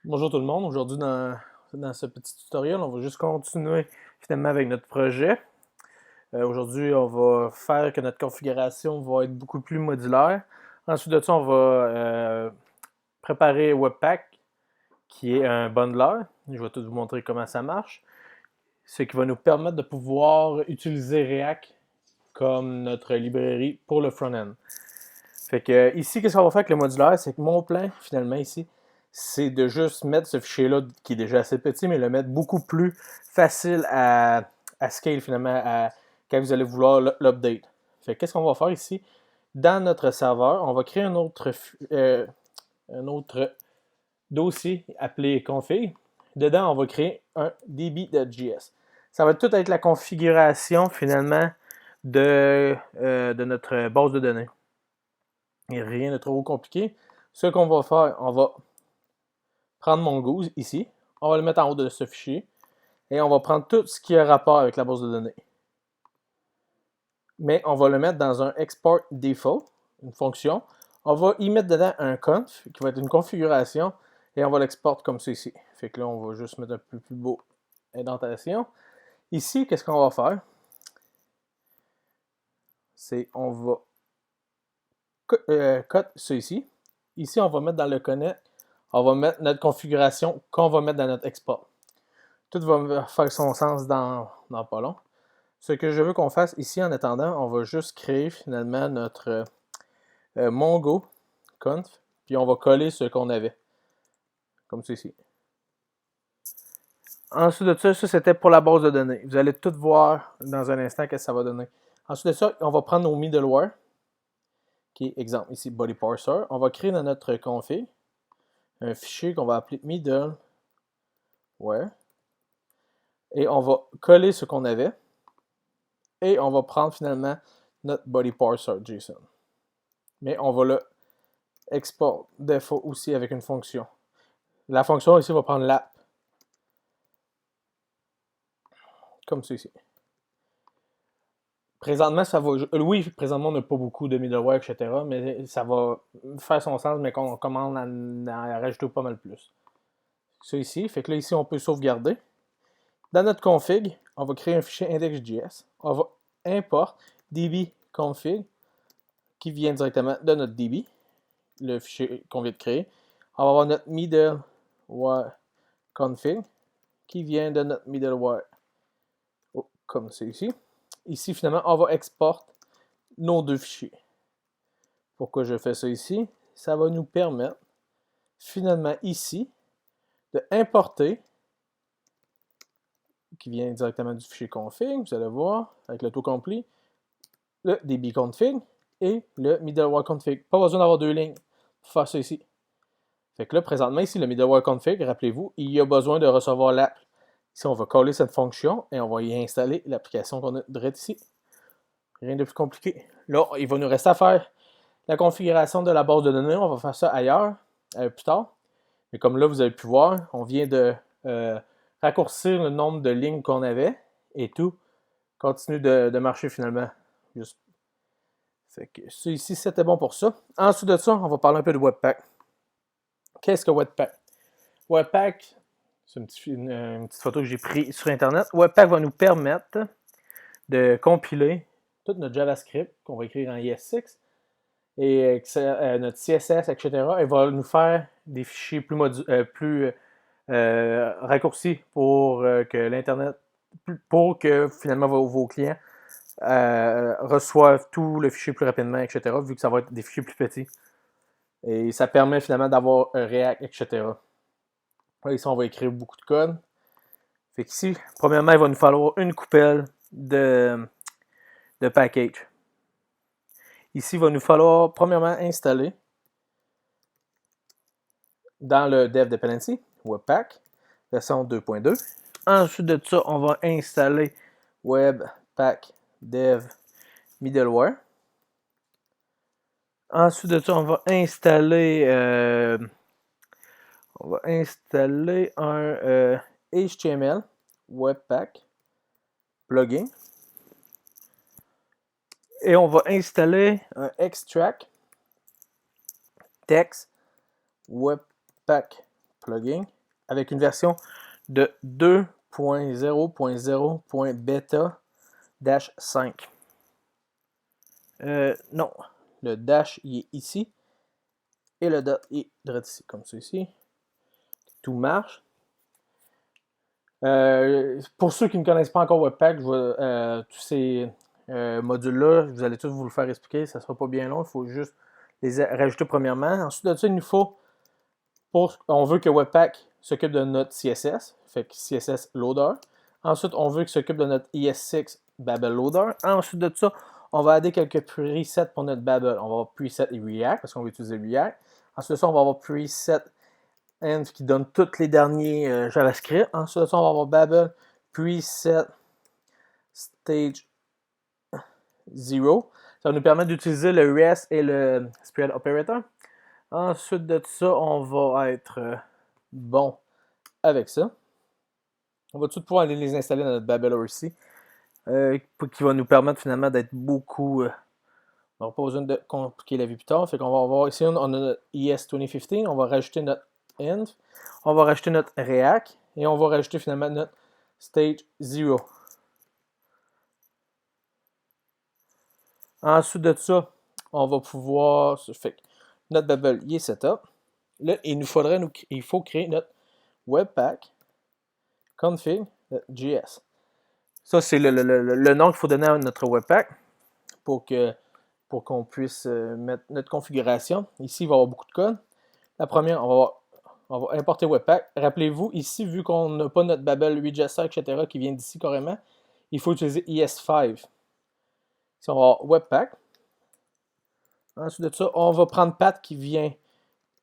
Bonjour tout le monde, aujourd'hui dans ce petit tutoriel, on va juste continuer finalement avec notre projet. Aujourd'hui, on va faire que notre configuration va être beaucoup plus modulaire. Ensuite de ça, on va préparer Webpack, qui est un bundler. Je vais tout vous montrer comment ça marche. Ce qui va nous permettre de pouvoir utiliser React comme notre librairie pour le front-end. Fait que ici, qu'est-ce qu'on va faire avec le modulaire? C'est que mon plan, finalement, ici, c'est de juste mettre ce fichier-là, qui est déjà assez petit, mais le mettre beaucoup plus facile à scale, finalement, quand vous allez vouloir l'update. Fait que qu'est-ce qu'on va faire ici? Dans notre serveur, on va créer un autre dossier appelé config. Dedans, on va créer un db.js. Ça va tout être la configuration, finalement, de notre base de données. Il n'y a rien de trop compliqué. Ce qu'on va faire, on va prendre Mongo ici, on va le mettre en haut de ce fichier, et on va prendre tout ce qui a rapport avec la base de données. Mais on va le mettre dans un export default, une fonction. On va y mettre dedans un conf, qui va être une configuration, et on va l'exporter comme ceci. Fait que là, on va juste mettre un peu plus beau indentation. Ici, qu'est-ce qu'on va faire? C'est, on va cut ceci. Ici, on va mettre dans le connect, on va mettre notre configuration qu'on va mettre dans notre export. Tout va faire son sens dans pas long. Ce que je veux qu'on fasse ici, en attendant, on va juste créer finalement notre Mongo conf, puis on va coller ce qu'on avait, comme ceci. Ensuite de ça, c'était pour la base de données. Vous allez tout voir dans un instant ce que ça va donner. Ensuite de ça, on va prendre nos middleware, qui est exemple ici body parser. On va créer dans notre config un fichier qu'on va appeler middleware. Et on va coller ce qu'on avait. Et on va prendre finalement notre body parser JSON. Mais on va le export default aussi avec une fonction. La fonction ici va prendre l'app. Comme ceci. Présentement, ça va. Oui, présentement, on n'a pas beaucoup de middleware, etc. Mais ça va faire son sens, mais qu'on commande à rajouter pas mal plus. Ça ici. Fait que là, ici, on peut sauvegarder. Dans notre config, on va créer un fichier index.js. On va import db-config qui vient directement de notre db, le fichier qu'on vient de créer. On va avoir notre middleware config qui vient de notre middleware, comme c'est ici. Ici, finalement, on va exporter nos deux fichiers. Pourquoi je fais ça ici? Ça va nous permettre, finalement, ici, de importer, qui vient directement du fichier config, vous allez voir, avec l'autocomplet, le db-config et le middleware config. Pas besoin d'avoir deux lignes pour faire ça ici. Fait que là, présentement, ici, le middleware config, rappelez-vous, il y a besoin de recevoir l'app. Ici, on va coller cette fonction et on va y installer l'application qu'on a direct ici. Rien de plus compliqué. Là, il va nous rester à faire la configuration de la base de données. On va faire ça ailleurs, plus tard. Mais comme là, vous avez pu voir, on vient de raccourcir le nombre de lignes qu'on avait et tout continue de marcher finalement. Juste. Fait que ça ici, c'était bon pour ça. Ensuite de ça, on va parler un peu de Webpack. Qu'est-ce que Webpack? Webpack, c'est une petite photo que j'ai prise sur Internet. Webpack va nous permettre de compiler tout notre JavaScript qu'on va écrire en ES6 et notre CSS, etc. Et va nous faire des fichiers plus raccourcis pour que l'Internet, pour que finalement vos clients reçoivent tout le fichier plus rapidement, etc. Vu que ça va être des fichiers plus petits. Et ça permet finalement d'avoir un React, etc. Là, ici, on va écrire beaucoup de code. Fait qu'ici, premièrement, il va nous falloir une coupelle de package. Ici, il va nous falloir, premièrement, installer dans le Dev Dependency, Webpack, version 2.2. Ensuite de ça, on va installer Webpack Dev Middleware. Ensuite de ça, on va installer un HTML Webpack plugin. Et on va installer un extract text Webpack plugin. avec une version de 2.0.0.beta-5. Non, le dash il est ici et le dot est direct ici, comme ceci. Tout marche. Pour ceux qui ne connaissent pas encore Webpack, tous ces modules-là, vous allez tous vous le faire expliquer, ça ne sera pas bien long, il faut juste les rajouter premièrement. Ensuite de ça, il nous faut, on veut que Webpack s'occupe de notre CSS, fait que CSS Loader. Ensuite, on veut qu'il s'occupe de notre ES6 Babel Loader. Ensuite de ça, on va adder quelques presets pour notre Babel. On va avoir preset et React, parce qu'on va utiliser React. Ensuite de ça, on va avoir preset Env qui donne tous les derniers JavaScript. Ensuite de ça, on va avoir Babel preset stage 0. Ça va nous permettre d'utiliser le REST et le spread operator. Ensuite de ça, on va être bon avec ça. On va tout pouvoir aller les installer dans notre Babel ORC, qui va nous permettre finalement d'être beaucoup. On n'aura pas besoin de compliquer la vie plus tard. Fait qu'on va avoir ici, on a notre ES 2015, on va rajouter notre Env, on va rajouter notre React et on va rajouter finalement notre Stage 0. Ensuite de ça, on va pouvoir. Fait que notre Babel il est setup. Là, il faut créer notre Webpack config.js. Ça, c'est le nom qu'il faut donner à notre Webpack pour qu'on puisse mettre notre configuration. Ici, il va y avoir beaucoup de code. La première, on va importer Webpack. Rappelez-vous, ici, vu qu'on n'a pas notre Babel register, etc., qui vient d'ici carrément, il faut utiliser ES5. Ici, on va avoir Webpack. Ensuite de ça, on va prendre Path qui vient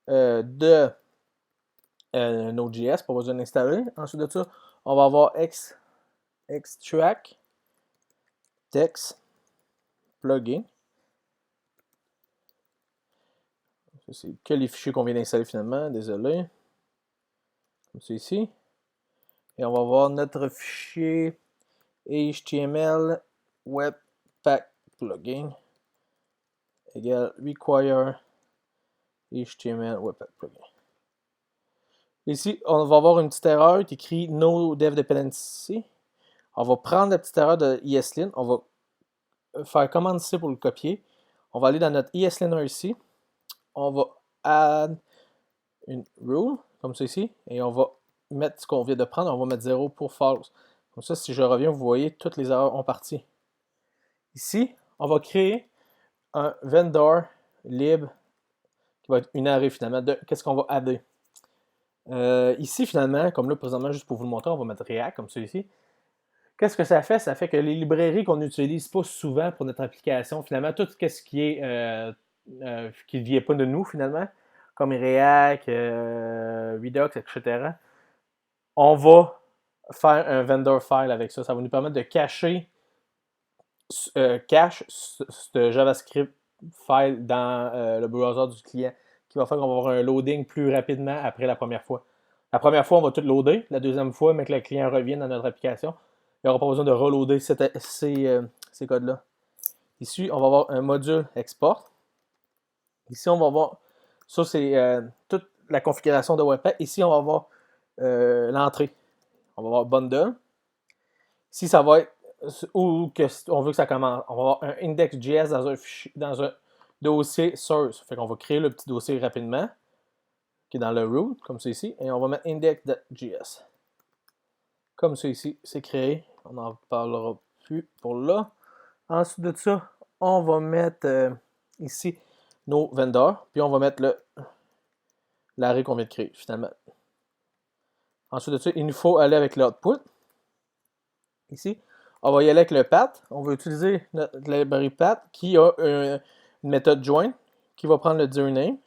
de Node.js pour besoin d'installer. Ensuite de ça, on va avoir extract text plugin. C'est que les fichiers qu'on vient d'installer finalement, désolé. Comme c'est ici. Et on va voir notre fichier HTML Webpack plugin égale require HTML Webpack plugin. Ici, on va avoir une petite erreur qui écrit No Dev Dependency. On va prendre la petite erreur de ESLint. On va faire commande C pour le copier. On va aller dans notre ESLint ici. On va add une rule, comme ça ici. Et on va mettre ce qu'on vient de prendre. On va mettre 0 pour false. Comme ça, si je reviens, vous voyez, toutes les erreurs ont parti. Ici, on va créer un vendor lib qui va être une array finalement de qu'est-ce qu'on va adder. Ici, finalement, comme là, présentement, juste pour vous le montrer, on va mettre React, comme ça ici. Qu'est-ce que ça fait? Ça fait que les librairies qu'on n'utilise pas souvent pour notre application, finalement, tout ce qui est qui ne vient pas de nous, finalement, comme React, Redux, etc., on va faire un vendor file avec ça. Ça va nous permettre de cacher ce JavaScript file dans le browser du client, qui va faire qu'on va avoir un loading plus rapidement après la première fois. La première fois, on va tout loader. La deuxième fois, mais que le client revienne dans notre application, il n'y aura pas besoin de reloader ces codes-là. Ici, on va avoir un module export. Ici, on va voir, ça c'est toute la configuration de Webpack. Ici, on va voir l'entrée. On va voir bundle. Ici, ça va être où on veut que ça commence. On va avoir un index.js dans un dossier source. Fait qu'on va créer le petit dossier rapidement, qui est dans le root, comme c'est ici, et on va mettre index.js. Comme ça ici, c'est créé. On n'en parlera plus pour là. Ensuite de ça, on va mettre ici nos vendors, puis on va mettre l'arrêt qu'on vient de créer, finalement. Ensuite de ça, il nous faut aller avec l'output. Ici, on va y aller avec le path. On va utiliser notre library path qui a une méthode join qui va prendre le dir name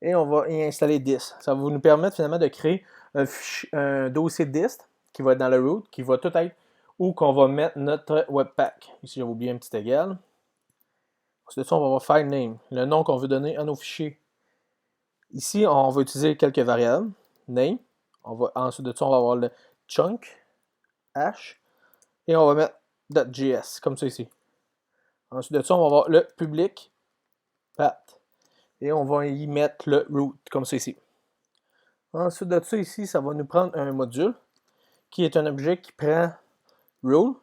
et on va y installer dist. Ça va nous permettre finalement de créer un dossier dist qui va être dans le root, qui va tout être où qu'on va mettre notre webpack. Ici, j'avais oublié un petit égal. Ensuite de ça, on va avoir file name, le nom qu'on veut donner à nos fichiers. Ici, on va utiliser quelques variables. Name. Ensuite de ça, on va avoir le chunk, hash. Et on va mettre .js, comme ça ici. Ensuite de ça, on va avoir le public path. Et on va y mettre le root, comme ça ici. Ensuite de ça, ici, ça va nous prendre un module qui est un objet qui prend rule,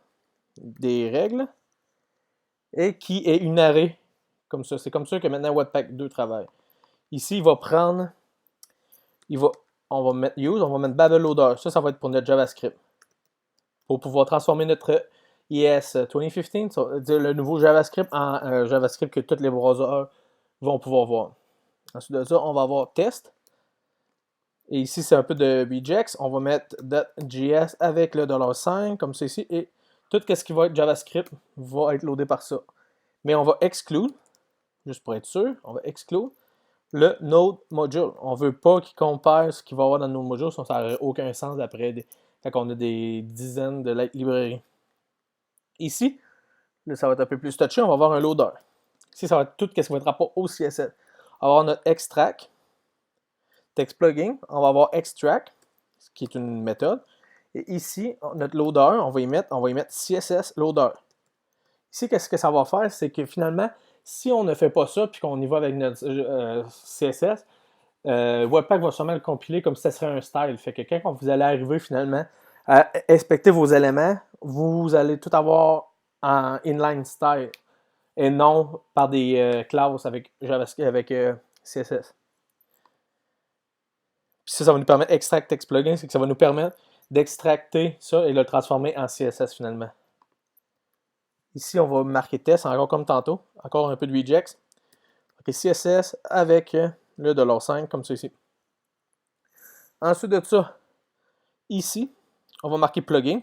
des règles, et qui est une array, comme ça. C'est comme ça que maintenant Webpack 2 travaille. Ici, il va prendre, on va mettre use, on va mettre BabelLoader. Ça va être pour notre JavaScript. Pour pouvoir transformer notre ES 2015, ça veut dire le nouveau JavaScript, en JavaScript que tous les browsers vont pouvoir voir. Ensuite de ça, on va avoir test. Et ici, c'est un peu de regex. On va mettre .js avec le $5, comme ceci. Et tout ce qui va être JavaScript va être loadé par ça. Mais on va exclure, juste pour être sûr, on va exclure le node module. On ne veut pas qu'il compare ce qu'il va y avoir dans nos modules, sinon ça n'aurait aucun sens après quand on a des dizaines de librairies. Ici, là, ça va être un peu plus touché, on va avoir un loader. Ici, ça va être tout ce qui va être rapport au CSS. On va avoir notre extract, text plugin, on va avoir extract, ce qui est une méthode. Et ici, notre loader, on va y mettre CSS loader. Ici, qu'est-ce que ça va faire? C'est que finalement, si on ne fait pas ça, puis qu'on y va avec notre CSS, Webpack va sûrement le compiler comme si ce serait un style. Fait que quand vous allez arriver finalement à inspecter vos éléments, vous allez tout avoir en inline style et non par des classes avec JavaScript, avec CSS. Puis ça va nous permettre extract text plugin, c'est que ça va nous permettre d'extracter ça et le transformer en CSS finalement. Ici, on va marquer test, encore comme tantôt, encore un peu de regex. Okay, CSS avec le $5 comme ceci. Ensuite de ça, ici, on va marquer plugin,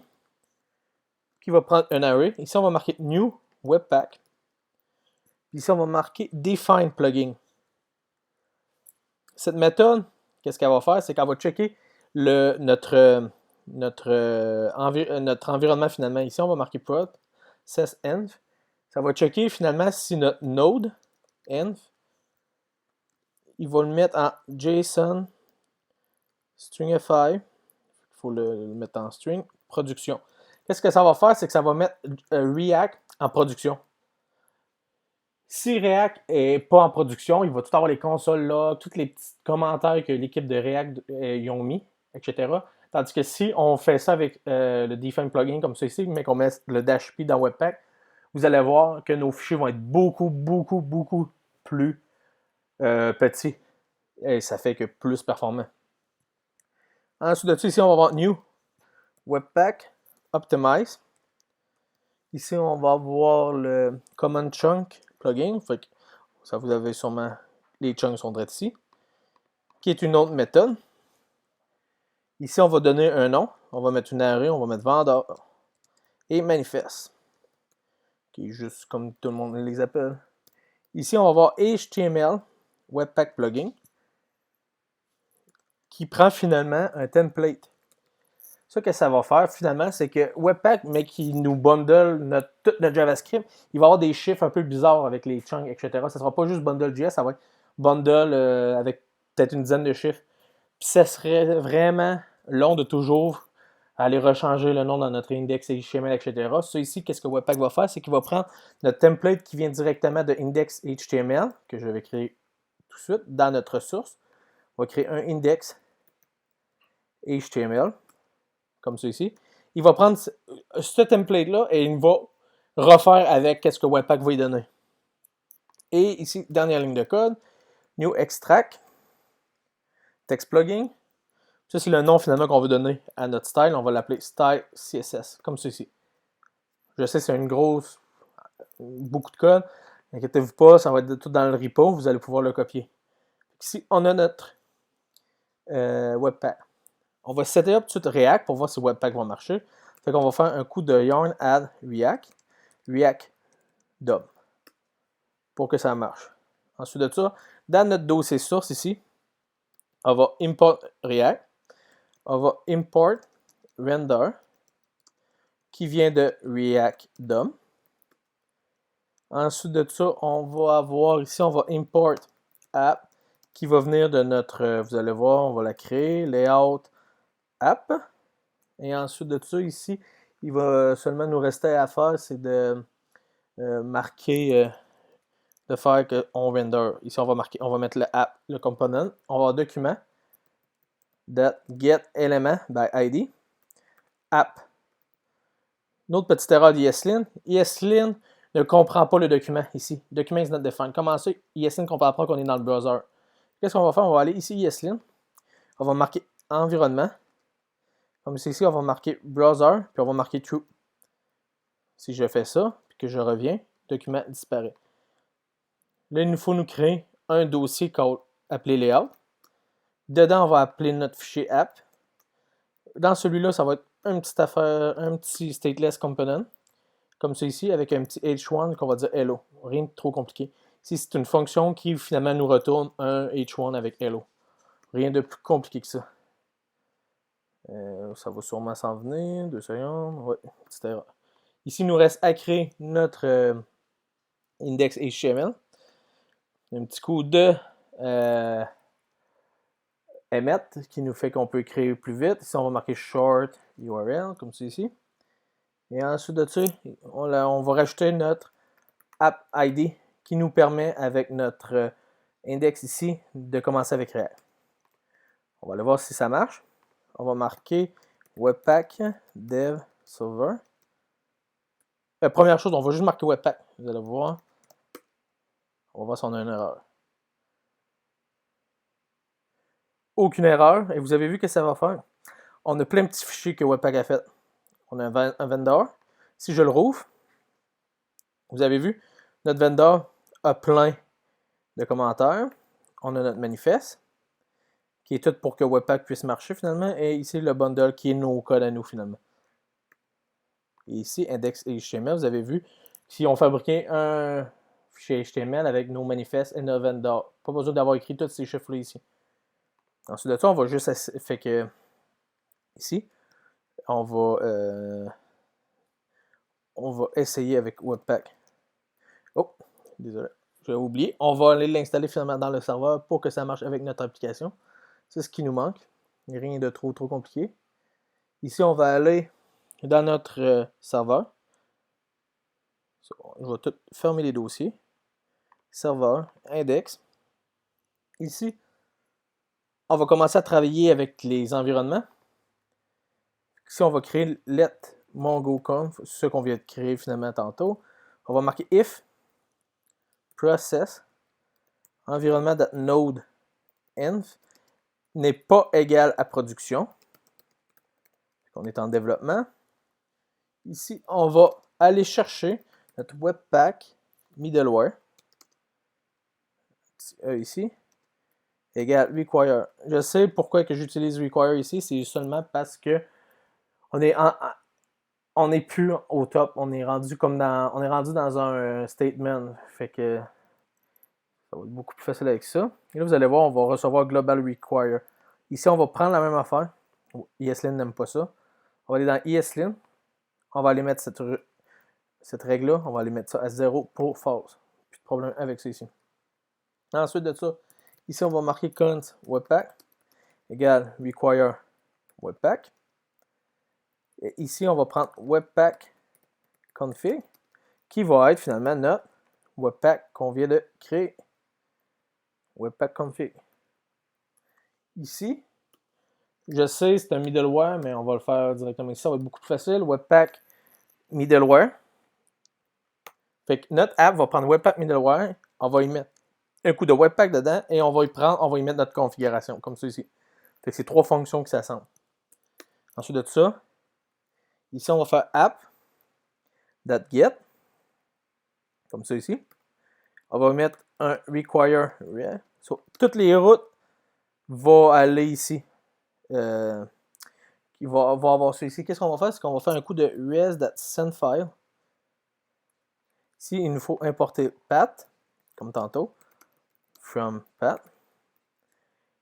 qui va prendre un array. Ici, on va marquer new webpack. Ici, on va marquer define plugin. Cette méthode, qu'est-ce qu'elle va faire? C'est qu'elle va checker notre environnement finalement. Ici, on va marquer prod, env. Ça va checker finalement si notre node, env, il va le mettre en JSON, stringify. Il faut le mettre en string, production. Qu'est-ce que ça va faire? C'est que ça va mettre React en production. Si React n'est pas en production, il va tout avoir les consoles là, tous les petits commentaires que l'équipe de React y ont mis, etc. Tandis que si on fait ça avec le Define plugin comme ceci, mais qu'on met le -p dans Webpack, vous allez voir que nos fichiers vont être beaucoup, beaucoup, beaucoup plus petits. Et ça fait que plus performant. Ensuite de ça, ici, on va avoir New Webpack Optimize. Ici, on va avoir le Common Chunk plugin. Fait que ça, vous avez sûrement, les chunks sont direct ici. Qui est une autre méthode. Ici, on va donner un nom. On va mettre une array, on va mettre vendeur. Et manifeste. Qui est juste comme tout le monde les appelle. Ici, on va avoir HTML Webpack plugin. Qui prend finalement un template. Ça que ça va faire finalement, c'est que Webpack, mais qui nous bundle tout notre JavaScript, il va avoir des chiffres un peu bizarres avec les chunks, etc. Ça ne sera pas juste bundle.js, ça va être bundle avec peut-être une dizaine de chiffres. Puis ça serait vraiment long de toujours aller rechanger le nom dans notre index HTML, etc. Ça ici, qu'est-ce que Webpack va faire? C'est qu'il va prendre notre template qui vient directement de index HTML, que je vais créer tout de suite, dans notre source. On va créer un index HTML. Comme ceci. Il va prendre ce template-là et il va refaire avec ce que Webpack va lui donner. Et ici, dernière ligne de code, new extract, text plugin. Ça, c'est le nom finalement qu'on veut donner à notre style. On va l'appeler style CSS, comme ceci. Je sais, c'est beaucoup de code. N'inquiétez-vous pas, ça va être tout dans le repo. Vous allez pouvoir le copier. Ici, on a notre Webpack. On va setter up tout de suite React pour voir si Webpack va marcher. Fait qu'on va faire un coup de yarn add React DOM pour que ça marche. Ensuite de ça, dans notre dossier source ici, on va import React, on va import render qui vient de React DOM. Ensuite de ça, on va avoir ici, on va import app qui va venir de notre, vous allez voir, on va la créer, layout app. Et ensuite de ça, ici, il va seulement nous rester à faire, c'est de marquer, de faire qu'on render. Ici, on va mettre le app, le component. On va avoir document. .get element by ID app. Une autre petite erreur d'ESLint. ESLint ne comprend pas le document ici. Document is not defined. Comment ça, ESLint ne comprend pas qu'on est dans le browser? Qu'est-ce qu'on va faire? On va aller ici, ESLint. On va marquer environnement. Comme c'est ici, on va marquer browser, puis on va marquer true. Si je fais ça, puis que je reviens, le document disparaît. Là, il nous faut nous créer un dossier appelé layout. Dedans, on va appeler notre fichier app. Dans celui-là, ça va être un petit stateless component, comme ça ici, avec un petit h1 qu'on va dire hello. Rien de trop compliqué. Ici, c'est une fonction qui finalement nous retourne un h1 avec hello. Rien de plus compliqué que ça. Ça va sûrement s'en venir. 2 secondes. Ouais, petite erreur. Ici, il nous reste à créer notre index HTML. Un petit coup de emmet qui nous fait qu'on peut créer plus vite. Ici, on va marquer short URL, comme c'est ici. Et ensuite de ça, on va rajouter notre app ID qui nous permet, avec notre index ici, de commencer avec React. On va aller voir si ça marche. On va marquer Webpack Dev Server. Première chose, on va juste marquer Webpack. Vous allez voir. On va voir si on a une erreur. Aucune erreur. Et vous avez vu que ça va faire. On a plein de petits fichiers que Webpack a fait. On a un vendor. Si je le rouvre, vous avez vu, notre vendor a plein de commentaires. On a notre manifeste, qui est tout pour que Webpack puisse marcher finalement. Et ici, le bundle qui est nos codes à nous finalement. Et ici, index HTML, vous avez vu, si on fabriquait un fichier HTML avec nos manifestes et notre vendor. Pas besoin d'avoir écrit tous ces chiffres-là ici. Ensuite de ça, on va juste fait que ici, on va essayer avec Webpack. Oh, désolé, j'ai oublié. On va aller l'installer finalement dans le serveur pour que ça marche avec notre application. C'est ce qui nous manque. Rien de trop compliqué. Ici, on va aller dans notre serveur. Je vais tout fermer les dossiers. Serveur, index. Ici, on va commencer à travailler avec les environnements. Ici, on va créer let mongoconf, ce qu'on vient de créer finalement tantôt. On va marquer if process environnement.node env n'est pas égal à production. On est en développement. Ici, on va aller chercher notre Webpack middleware. Ici, égale require. Je sais pourquoi que j'utilise require ici, c'est seulement parce que on est plus au top, on est rendu dans un statement, fait que ça va être beaucoup plus facile avec ça. Et là, vous allez voir, on va recevoir global require. Ici, on va prendre la même affaire. ESLint n'aime pas ça. On va aller dans ESLint. On va aller mettre cette règle-là, on va aller mettre ça à 0 pour false. Plus de problème avec ça ici. Ensuite de ça, ici, on va marquer const webpack égale require webpack. Et ici, on va prendre webpack config qui va être finalement notre webpack qu'on vient de créer. Webpack config. Ici, je sais c'est un middleware, mais on va le faire directement ici. Ça va être beaucoup plus facile. Webpack middleware. Fait que notre app va prendre Webpack middleware. On va y mettre un coup de Webpack dedans et on va y mettre notre configuration, comme ceci. Fait que c'est 3 fonctions qui s'assemblent. Ensuite de ça, ici, on va faire app.get, comme ça ici. On va mettre un require. So, toutes les routes vont aller ici. Qui va avoir ça ici. Qu'est-ce qu'on va faire? C'est qu'on va faire un coup de res.sendFile. Ici, il nous faut importer path, comme tantôt. From path.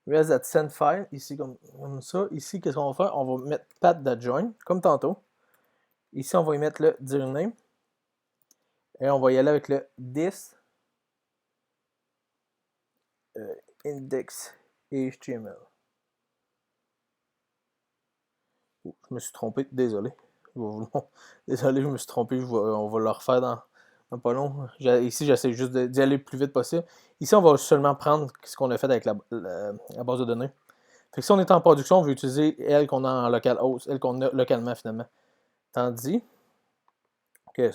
Res.sendFile, ici comme ça. Ici, qu'est-ce qu'on va faire? On va mettre path.join, comme tantôt. Ici, on va y mettre le dir name. Et on va y aller avec le this index HTML. Oh, je me suis trompé, désolé. Désolé, je me suis trompé. On va le refaire dans pas long. Ici, j'essaie juste d'y aller le plus vite possible. Ici, on va seulement prendre ce qu'on a fait avec la base de données. Fait que si on est en production, on veut utiliser elle qu'on a en localhost, elle qu'on a localement finalement. Tandis que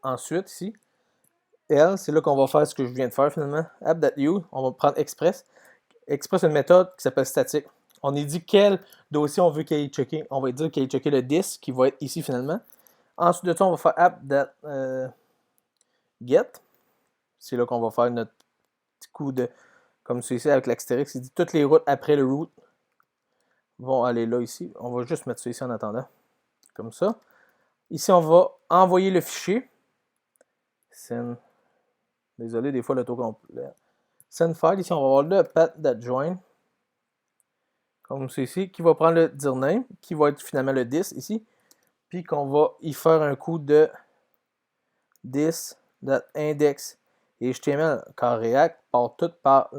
ensuite, ici, elle, c'est là qu'on va faire ce que je viens de faire finalement. App.u, on va prendre Express. Express, c'est une méthode qui s'appelle statique. On y dit quel dossier on veut qu'il ait checké. On va dire qu'il ait checké le disk qui va être ici finalement. Ensuite de ça, on va faire app.get. C'est là qu'on va faire notre petit coup de, comme celui-ci avec l'Axterix, il dit toutes les routes après le route vont aller là ici. On va juste mettre ça ici en attendant. Comme ça. Ici, on va envoyer le fichier. Send. Désolé, des fois l'autocomplet. Send file. Ici, on va avoir le path.join. Comme ceci, qui va prendre le dirname, qui va être finalement le disk ici. Puis qu'on va y faire un coup de this.index HTML, car React part tout par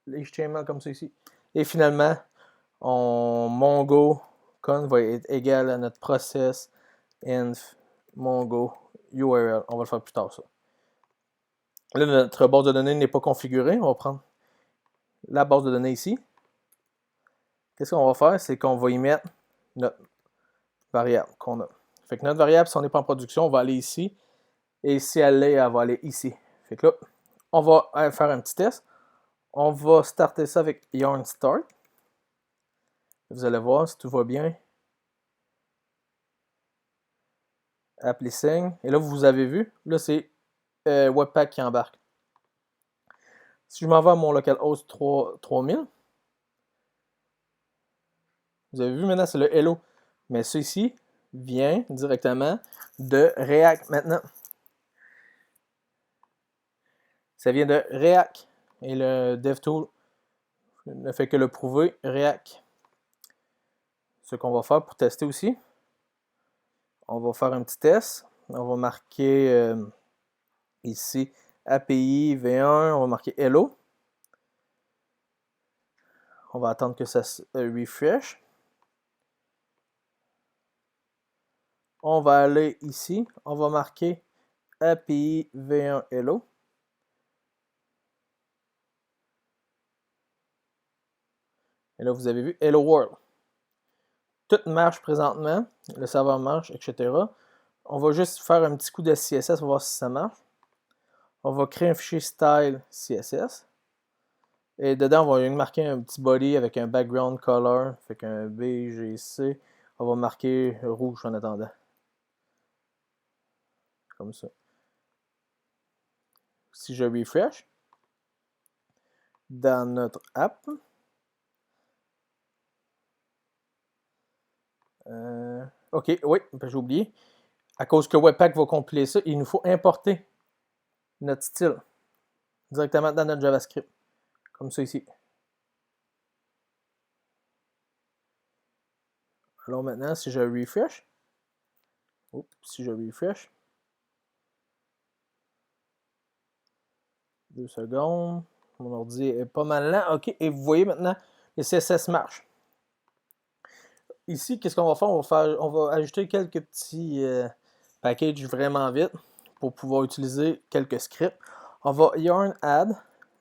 l'HTML comme ceci. Et finalement, Mongo con va être égal à notre process inf Mongo URL. On va le faire plus tard ça. Là, notre base de données n'est pas configurée. On va prendre la base de données ici. Qu'est-ce qu'on va faire? C'est qu'on va y mettre notre variable qu'on a. Fait que notre variable, si on n'est pas en production, on va aller ici. Et si elle l'est, elle va aller ici. Fait que là, on va faire un petit test. On va starter ça avec yarn start. Vous allez voir si tout va bien. App listening. Et là, vous avez vu, là, c'est Webpack qui embarque. Si je m'en vais à mon localhost 3000, vous avez vu maintenant, c'est le hello. Mais ceci vient directement de React maintenant. Ça vient de React. Et le DevTool ne fait que le prouver, React. Ce qu'on va faire pour tester aussi, on va faire un petit test. On va marquer ici API V1, on va marquer Hello. On va attendre que ça se refresh. On va aller ici, on va marquer API V1 Hello. Et là, vous avez vu Hello World. Tout marche présentement, le serveur marche, etc. On va juste faire un petit coup de CSS pour voir si ça marche. On va créer un fichier style CSS. Et dedans, on va marquer un petit body avec un background color, fait qu'un BGC. On va marquer rouge en attendant. Comme ça. Si je refresh, dans notre app, ok, oui, j'ai oublié. À cause que Webpack va compiler ça, il nous faut importer notre style directement dans notre JavaScript. Comme ça ici. Alors maintenant, si je refresh, si je refresh, 2 secondes, mon ordi est pas mal lent, ok, et vous voyez maintenant, le CSS marche. Ici, qu'est-ce qu'on va faire? On va ajouter quelques petits packages vraiment vite pour pouvoir utiliser quelques scripts. On va yarn add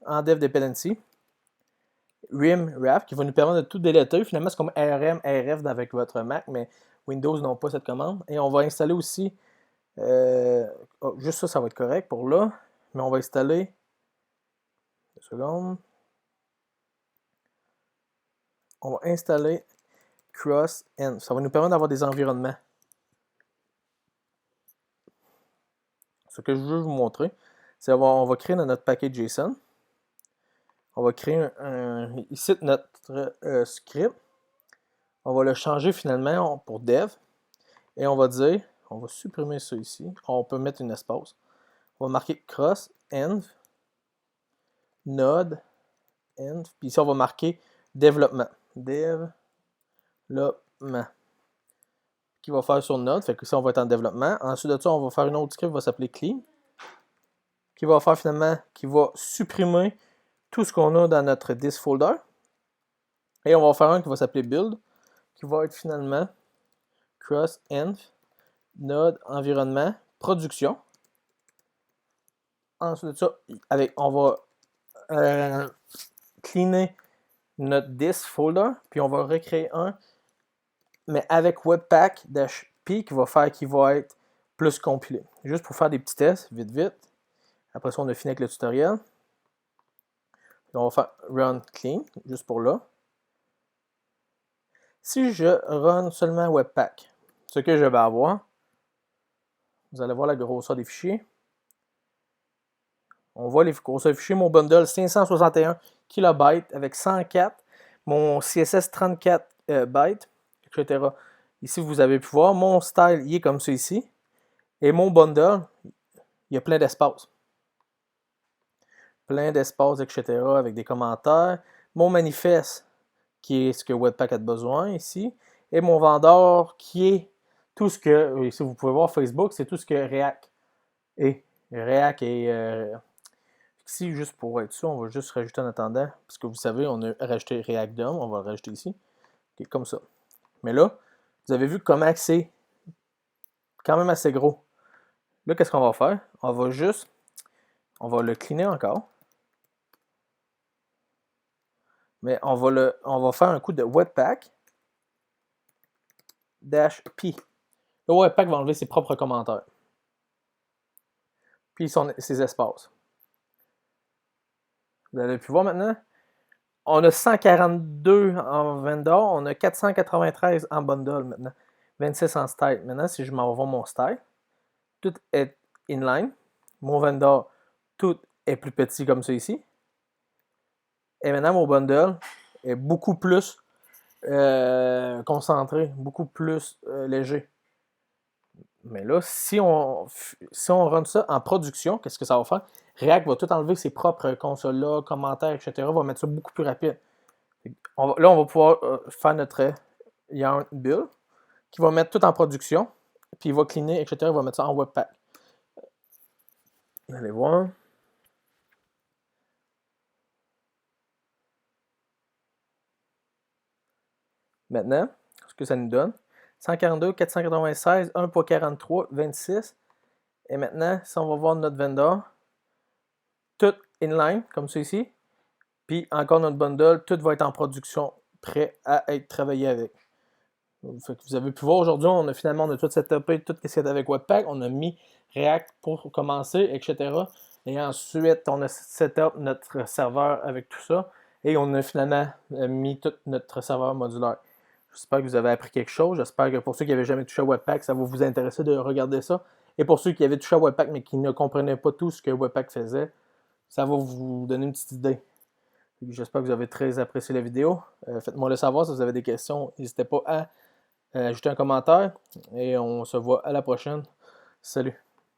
en dev dependency rim wrap qui va nous permettre de tout déléter. Finalement, c'est comme rm rf avec votre Mac, mais Windows n'ont pas cette commande. Et on va installer aussi juste ça, ça va être correct pour là, mais on va installer 2 secondes. On va installer cross-env. Ça va nous permettre d'avoir des environnements. Ce que je veux vous montrer, c'est qu'on va créer dans notre paquet JSON. On va créer ici notre script. On va le changer finalement pour dev. Et on va dire, on va supprimer ça ici. On peut mettre une espace. On va marquer cross-env, node, env. Puis ici, on va marquer développement. Développement. Qui va faire sur node. Fait que ici, on va être en développement. Ensuite de ça, on va faire une autre script qui va s'appeler clean. Qui va faire finalement, qui va supprimer tout ce qu'on a dans notre disk folder. Et on va faire un qui va s'appeler build. Qui va être finalement cross-env, node, environnement, production. Ensuite de ça, on va cleaner notre this folder, puis on va recréer un, mais avec Webpack-P qui va être plus compilé. Juste pour faire des petits tests, vite. Après ça, on a fini avec le tutoriel. On va faire run clean, juste pour là. Si je run seulement Webpack, ce que je vais avoir, vous allez voir la grosseur des fichiers. On voit les grosseurs des fichiers. Mon bundle 561 KB avec 104. Mon CSS 34 bytes, etc. Ici, vous avez pu voir, mon style, il est comme ça ici. Et mon bundle, il y a plein d'espace. Plein d'espace, etc. avec des commentaires. Mon manifeste, qui est ce que Webpack a besoin ici. Et mon vendeur, qui est tout ce que, ici vous pouvez voir Facebook, c'est tout ce que React est. React est... ici, juste pour être sûr, on va juste rajouter en attendant, parce que vous savez, on a rajouté React DOM, on va le rajouter ici. Okay, comme ça. Mais là, vous avez vu comment c'est quand même assez gros. Là, qu'est-ce qu'on va faire? On va le cleaner encore. Mais on va faire un coup de Webpack -P. Le Webpack va enlever ses propres commentaires. Puis ses espaces. Vous avez pu voir maintenant? On a 142 en vendor, on a 493 en bundle maintenant. 26 en style. Maintenant, si je m'envoie mon style, tout est inline. Mon vendor, tout est plus petit comme ça ici. Et maintenant, mon bundle est beaucoup plus concentré, beaucoup plus léger. Mais là, si on run ça en production, qu'est-ce que ça va faire? React va tout enlever ses propres consoles-là, commentaires, etc. Va mettre ça beaucoup plus rapide. Là, on va pouvoir faire notre yarn build qui va mettre tout en production, puis il va cleaner, etc. Il va mettre ça en Webpack. Allez voir. Maintenant, ce que ça nous donne, 142, 496, 1.43, 26. Et maintenant, si on va voir notre vendor, tout inline, comme ça ici. Puis encore notre bundle, tout va être en production, prêt à être travaillé avec. Fait que vous avez pu voir aujourd'hui, on a tout setupé, tout ce qui est avec Webpack. On a mis React pour commencer, etc. Et ensuite, on a setup notre serveur avec tout ça. Et on a finalement mis tout notre serveur modulaire. J'espère que vous avez appris quelque chose. J'espère que pour ceux qui n'avaient jamais touché à Webpack, ça va vous intéresser de regarder ça. Et pour ceux qui avaient touché à Webpack mais qui ne comprenaient pas tout ce que Webpack faisait, ça va vous donner une petite idée. J'espère que vous avez très apprécié la vidéo. Faites-moi le savoir si vous avez des questions. N'hésitez pas à ajouter un commentaire. Et on se voit à la prochaine. Salut!